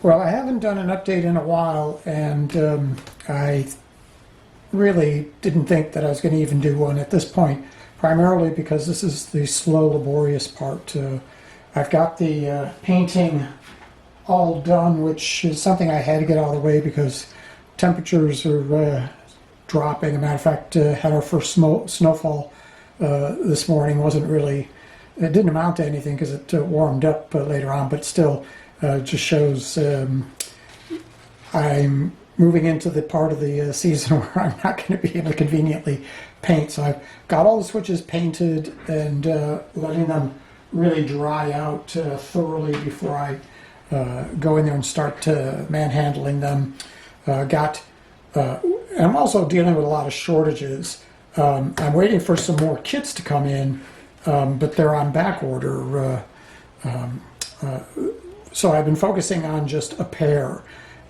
Well, I haven't done an update in a while, and I really didn't think that I was going to even do one at this point, primarily because this is the slow, laborious part. I've got the painting all done, which is something I had to get out of the way because temperatures are dropping. As a matter of fact, had our first snowfall this morning. It didn't amount to anything because it warmed up later on, but still just shows I'm moving into the part of the season where I'm not going to be able to conveniently paint. So I've got all the switches painted and letting them really dry out thoroughly before I go in there and start manhandling them. And I'm also dealing with a lot of shortages. I'm waiting for some more kits to come in, but they're on back order. So I've been focusing on just a pair,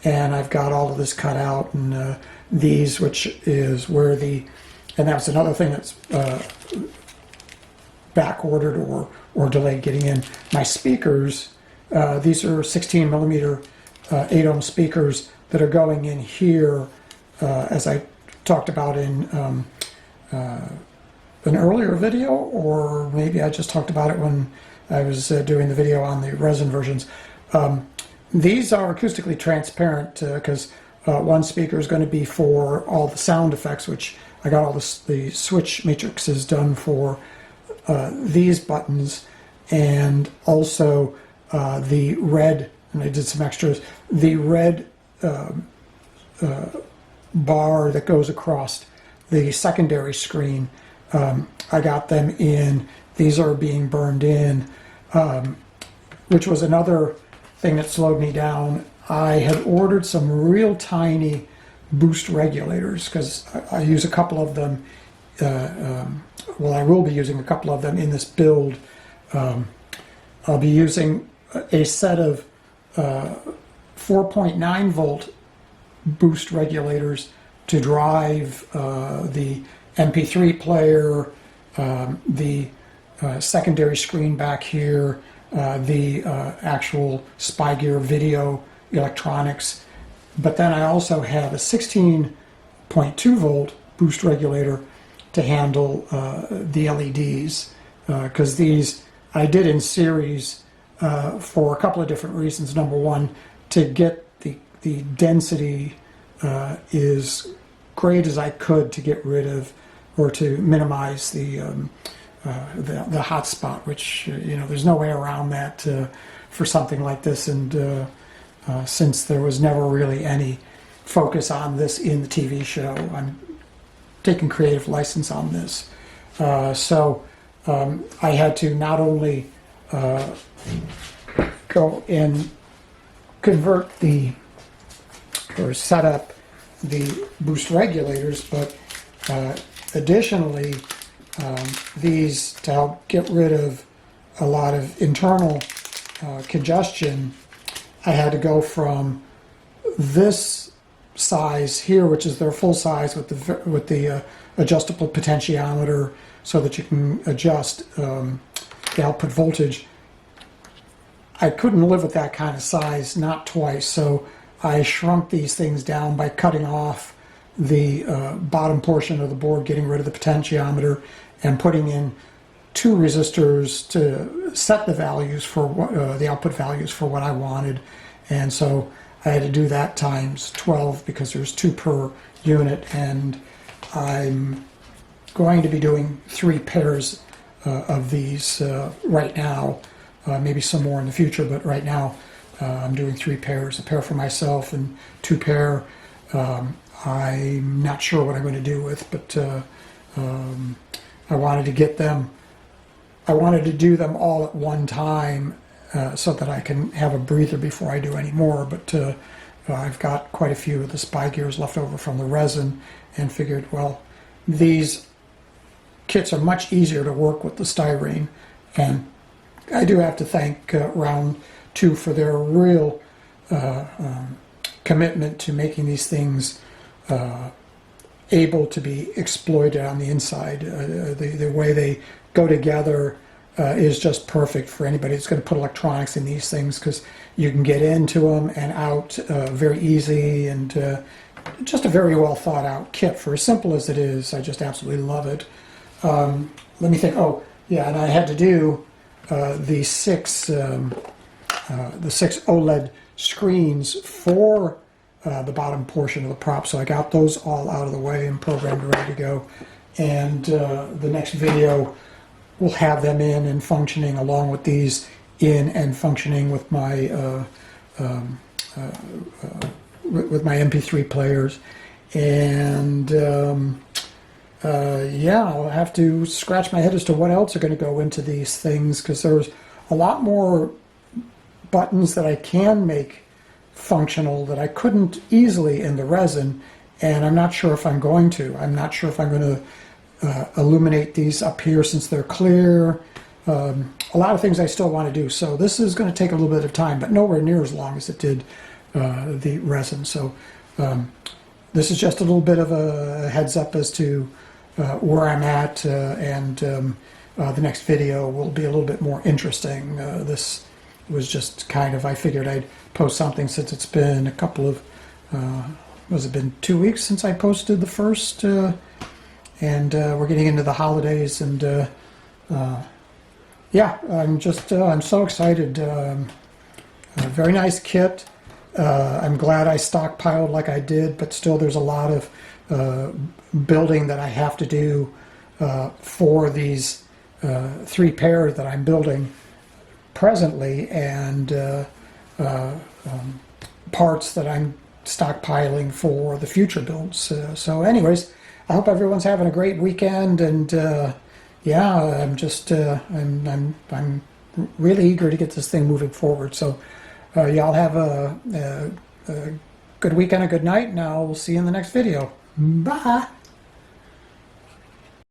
and I've got all of this cut out, and these, which is where and that's another thing that's back ordered or delayed getting in. My speakers, these are 16 millimeter 8 ohm speakers that are going in here, as I talked about in an earlier video, or maybe I just talked about it when I was doing the video on the resin versions. These are acoustically transparent because one speaker is going to be for all the sound effects, which I got all the switch matrices done for these buttons, and also the red, and I did some extras, the red bar that goes across the secondary screen. I got them in. These are being burned in, which was another thing that slowed me down. I had ordered some real tiny boost regulators because I use a couple of them. Well, I will be using a couple of them in this build. I'll be using a set of 4.9 volt boost regulators to drive the MP3 player, the secondary screen back here, the actual SpyGear video electronics. But then I also have a 16.2 volt boost regulator to handle the LEDs, because these I did in series for a couple of different reasons. Number one, to get the density is great as I could to get rid of or to minimize the hot spot, which there's no way around that for something like this. And since there was never really any focus on this in the TV show, I'm taking creative license on this. So I had to not only go and convert or set up the boost regulators, but additionally these, to help get rid of a lot of internal congestion, I had to go from this size here, which is their full size with the adjustable potentiometer, so that you can adjust the output voltage. I couldn't live with that kind of size, not twice, so I shrunk these things down by cutting off the bottom portion of the board, getting rid of the potentiometer, and putting in 2 resistors to set the values for the output values for what I wanted. And so I had to do that times 12 because there's 2 per unit, and I'm going to be doing 3 pairs of these right now, maybe some more in the future, but right now I'm doing 3 pairs, a pair for myself and 2 pair I'm not sure what I'm going to do with, but I wanted to get them, I wanted to do them all at one time so that I can have a breather before I do any more. But I've got quite a few of the SpyGears left over from the resin, and figured, well, these kits are much easier to work with the styrene, and I do have to thank Round 2 for their real commitment to making these things able to be exploited on the inside. The way they go together is just perfect for anybody that's going to put electronics in these things, because you can get into them and out very easy, and just a very well thought out kit for as simple as it is. I just absolutely love it. Let me think. Oh, yeah, and I had to do the six OLED screens for the bottom portion of the prop, so I got those all out of the way and programmed and ready to go. And the next video will have them in and functioning along with these in and functioning with my MP3 players. And yeah, I'll have to scratch my head as to what else are going to go into these things, because there's a lot more buttons that I can make functional that I couldn't easily in the resin, and I'm not sure if I'm going to. I'm not sure if I'm going to illuminate these up here since they're clear. A lot of things I still want to do, so this is going to take a little bit of time, but nowhere near as long as it did the resin. So this is just a little bit of a heads up as to where I'm at, and the next video will be a little bit more interesting. This was just kind of, I figured I'd post something since it's been a couple of, has it been 2 weeks since I posted the first, and we're getting into the holidays, and yeah, I'm just, I'm so excited. Very nice kit. I'm glad I stockpiled like I did, but still there's a lot of building that I have to do for these 3 pairs that I'm building presently, and parts that I'm stockpiling for the future builds. So anyways, I hope everyone's having a great weekend, and yeah, I'm just I'm really eager to get this thing moving forward. So y'all have a good weekend, a good night, and I'll see you in the next video. Bye.